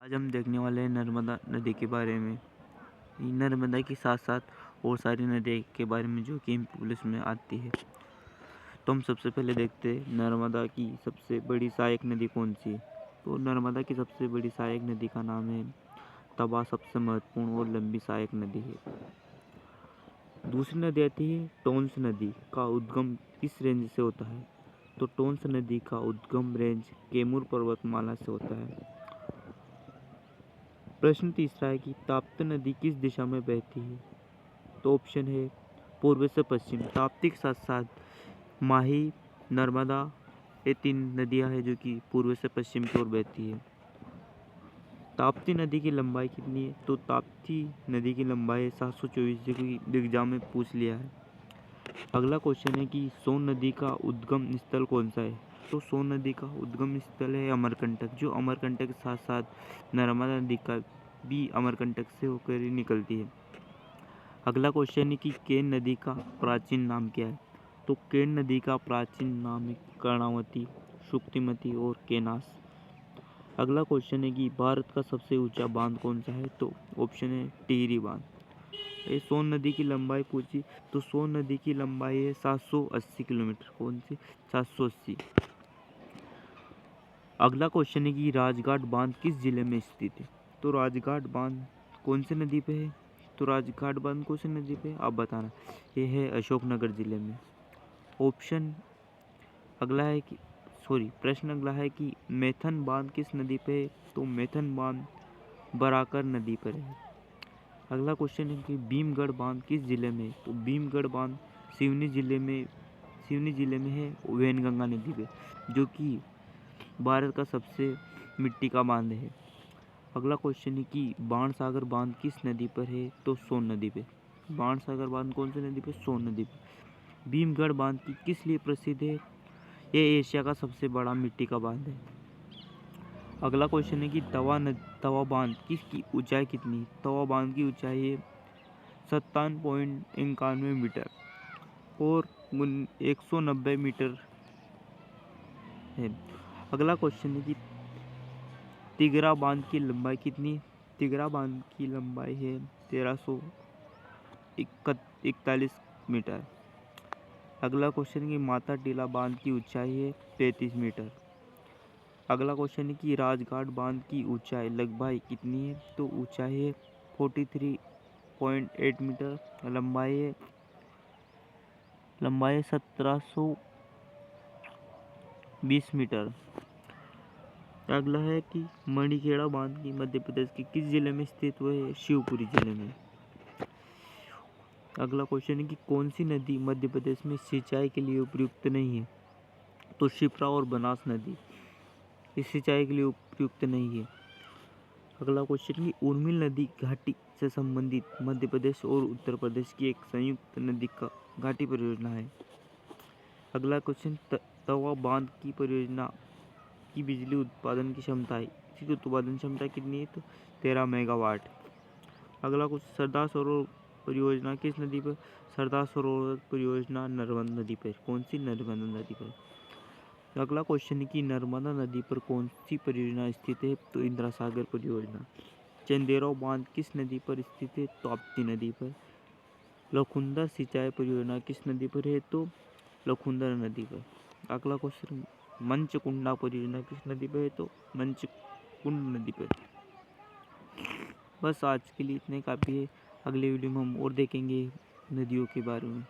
आज हम देखने वाले हैं नर्मदा नदी के बारे में। नर्मदा के साथ साथ और सारी नदी के बारे में जो कि पुलिस में आती है। तो हम सबसे पहले देखते हैं नर्मदा की सबसे बड़ी सहायक नदी कौन सी है। तो नर्मदा की सबसे बड़ी सहायक नदी का नाम है तवा। सबसे महत्वपूर्ण और लंबी सहायक नदी है। दूसरी नदी आती है टोंस नदी। का उद्गम किस रेंज से होता है? तो टोंस नदी का उद्गम रेंज कैमूर पर्वतमाला से होता है। प्रश्न तीसरा है कि ताप्ती नदी किस दिशा में बहती है? तो ऑप्शन है पूर्व से पश्चिम। ताप्ती के साथ साथ माही, नर्मदा, ये 3 नदियां हैं जो कि पूर्व से पश्चिम की ओर बहती है। ताप्ती नदी की लंबाई कितनी है? तो ताप्ती नदी की लंबाई 724, जो कि एग्जाम में पूछ लिया है। अगला क्वेश्चन है कि सोन नदी का उद्गम स्थल कौन सा है? तो सोन नदी का उद्गम स्थल है अमरकंटक, जो अमरकंटक के साथ साथ नर्मदा नदी का भी अमरकंटक से होकर ही निकलती है। अगला क्वेश्चन है कि केन नदी का प्राचीन नाम क्या है? तो केन नदी का प्राचीन नाम है कर्णावती, शुक्तिमती और केनास। अगला क्वेश्चन है कि भारत का सबसे ऊंचा बांध कौन सा है? तो ऑप्शन है टिहरी बांध। ये सोन नदी की लंबाई पूछी, तो सोन नदी की लंबाई है 780 किलोमीटर। कौन सी? 780। अगला क्वेश्चन है कि राजघाट बांध किस जिले में स्थित है? तो राजघाट बांध कौन सी नदी पे है? तो राजघाट बांध कौन सी नदी पे है आप बताना। ये है अशोकनगर जिले में। ऑप्शन अगला है कि प्रश्न अगला है कि मैथन बांध किस नदी पे है? तो मैथन बांध बराकर नदी पर है। अगला क्वेश्चन है कि भीमगढ़ बांध किस जिले में? तो भीमगढ़ बांध सिवनी जिले में है, वैनगंगा नदी पे, जो कि भारत का सबसे मिट्टी का बांध है। अगला क्वेश्चन है कि बाणसागर बांध किस नदी पर है? तो सोन नदी पे। बाणसागर बांध कौन सी नदी पे? सोन नदी पे। भीमगढ़ बांध की किस लिए प्रसिद्ध है? ये एशिया का सबसे बड़ा मिट्टी का बांध है। अगला क्वेश्चन है कि तवा बांध की ऊंचाई कितनी है? तवा बांध की ऊंचाई है 57.91 मीटर और 190 मीटर है। अगला क्वेश्चन है कि तिगरा बांध की लंबाई कितनी है? तिगरा बांध की लंबाई है 1341 मीटर। अगला क्वेश्चन है कि माता टीला बांध की ऊंचाई है 33 मीटर। अगला क्वेश्चन है कि राजघाट बांध की ऊंचाई लगभग कितनी है? तो ऊंचाई है 43.8 मीटर। लंबाई है 1720 मीटर। अगला है कि मणिखेड़ा बांध की मध्य प्रदेश के किस जिले में स्थित है? शिवपुरी जिले में। अगला क्वेश्चन है कि कौन सी नदी मध्य प्रदेश में सिंचाई के लिए उपयुक्त नहीं है? तो शिप्रा और बनास नदी इस सिंचाई के लिए उपयुक्त नहीं है। अगला क्वेश्चन कि उर्मिल नदी घाटी से संबंधित मध्य प्रदेश और उत्तर प्रदेश की एक संयुक्त नदी का घाटी परियोजना है। अगला क्वेश्चन तवा बांध की परियोजना की बिजली उत्पादन की क्षमता है, इसकी उत्पादन क्षमता कितनी है? तो 13 मेगावाट। अगला कुछ सरदार सरोवर परियोजना किस नदी पर? सरदार सरोवर परियोजना नर्मदा नदी पर। कौन सी? नर्मदा नदी पर। अगला क्वेश्चन है कि नर्मदा नदी पर कौन सी परियोजना स्थित है? तो इंदिरा सागर परियोजना। चंदेराव बांध किस नदी पर स्थित है? ताप्ती नदी पर। लखुंदर सिंचाई परियोजना किस नदी पर है? तो लखुंदर नदी पर। अगला क्वेश्चन मंचकुंडा परियोजना किस नदी पर है? तो मंचकुंड नदी पर। बस आज के लिए इतने काफ़ी है। अगले वीडियो में हम और देखेंगे नदियों के बारे में।